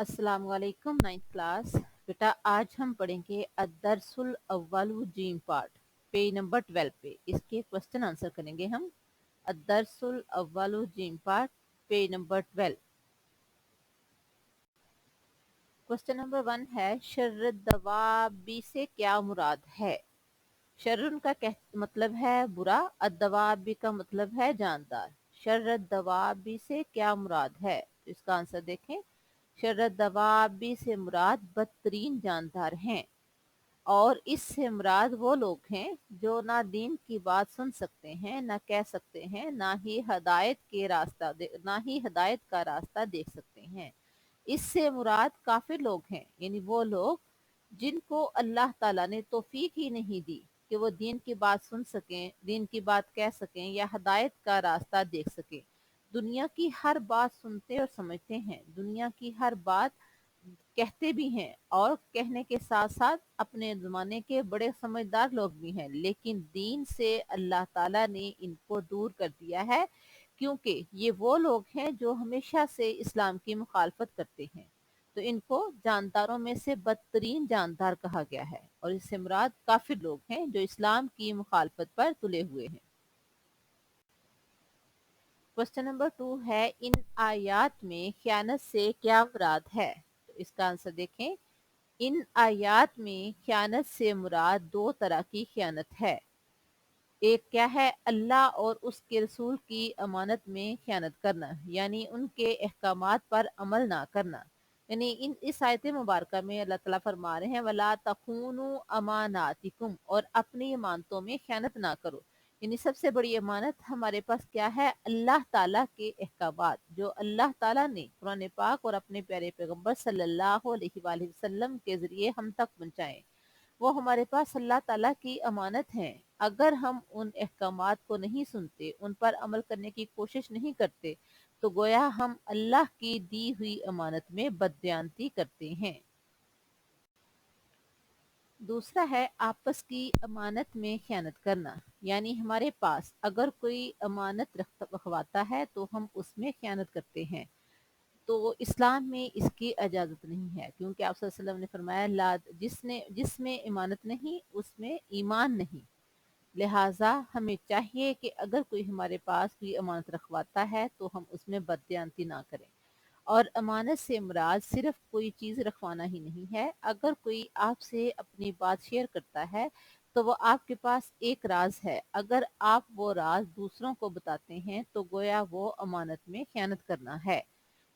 अस्सलाम वालेकुम ninth class. बेटा आज हम पढ़ेंगे अदरसुल अव्वल जीम पार्ट पेज नंबर 12 पे। इसके क्वेश्चन आंसर करेंगे हम। अदरसुल अव्वल gym part page number 12। Question number 1 है शर्र दवाबी से क्या मुराद है। शर्रुन का मतलब है बुरा, अदवाबी का मतलब है जानदार। शर्र दवाबी से क्या मुराद है, तो इसका आंसर देखें। शर्र दवाबी से मुराद बदतरीन जानदार हैं, और इससे मुराद वो लोग हैं जो ना दीन की बात सुन सकते हैं, ना कह सकते हैं, ना ही हदायत का रास्ता देख सकते हैं। इससे मुराद काफिर लोग हैं, यानी वो लोग जिनको अल्लाह ताला ने तौफीक ही नहीं दी कि वो दीन की बात सुन सकें, दीन की बात कह सकें या हदायत का रास्ता देख सकें। दुनिया की हर बात सुनते और समझते हैं, दुनिया की हर बात कहते भी हैं, और कहने के साथ साथ अपने ज़माने के बड़े समझदार लोग भी हैं, लेकिन दीन से अल्लाह ताला ने इनको दूर कर दिया है, क्योंकि ये वो लोग हैं जो हमेशा से इस्लाम की मुखालफत करते हैं। तो इनको जानदारों में से बदतरीन जानदार कहा गया है, और इससे मुराद काफिर लोग हैं जो इस्लाम की मुखालफत पर तुले हुए हैं। क्वेश्चन नंबर 2 है इन आयात में खयानत से क्या मुराद है, तो इसका आंसर देखें। इन आयात में खयानत से मुराद दो तरह की खयानत है। एक क्या है, अल्लाह और उसके रसूल की अमानत में खयानत करना, यानी उनके अहकामात पर अमल ना करना। यानी इस आयत मुबारक में अल्लाह ताला फरमा रहे हैं वला तखूनु अमानातिकुम, और अपनी अमानतों में खयानत ना करो। यानी सबसे बड़ी अमानत हमारे पास क्या है, अल्लाह ताला के अहकामात, जो अल्लाह ताला ने कुरान पाक और अपने प्यारे पैगम्बर सल्लल्लाहु अलैहि वसल्लम के जरिए हम तक पहुँचाए, वो हमारे पास अल्लाह ताला की अमानत हैं। अगर हम उन अहकामात को नहीं सुनते, उन पर अमल करने की कोशिश नहीं करते, तो गोया हम अल्लाह की दी हुई अमानत में बदबयानती करते हैं। दूसरा है आपस की अमानत में खयानत करना, यानी हमारे पास अगर कोई अमानत रखवाता है तो हम उसमें खयानत करते हैं। तो इस्लाम में इसकी इजाज़त नहीं है, क्योंकि आप सल्लल्लाहु अलैहि वसल्लम ने फरमाया ला जिसमें इमानत नहीं उसमें ईमान नहीं। लिहाजा हमें चाहिए कि अगर कोई हमारे पास कोई अमानत रखवाता है तो हम उसमें बददयांती ना करें। और अमानत से मुराद सिर्फ कोई चीज़ रखवाना ही नहीं है। अगर कोई आपसे अपनी बात शेयर करता है तो वो आपके पास एक राज है, अगर आप वो राज दूसरों को बताते हैं तो गोया वो अमानत में खयानत करना है।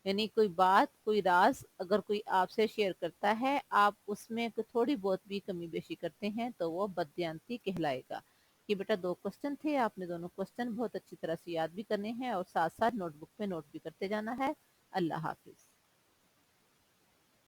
यानी कोई बात, कोई राज अगर कोई आपसे शेयर करता है, आप उसमें थोड़ी बहुत भी कमी बेशी करते हैं तो वो बददयांती कहलाएगा। ये बेटा दो क्वेश्चन थे, आपने दोनों क्वेश्चन बहुत अच्छी तरह से याद भी करने हैं और साथ साथ नोटबुक पे नोट भी करते जाना है। अल्लाह हाफिज।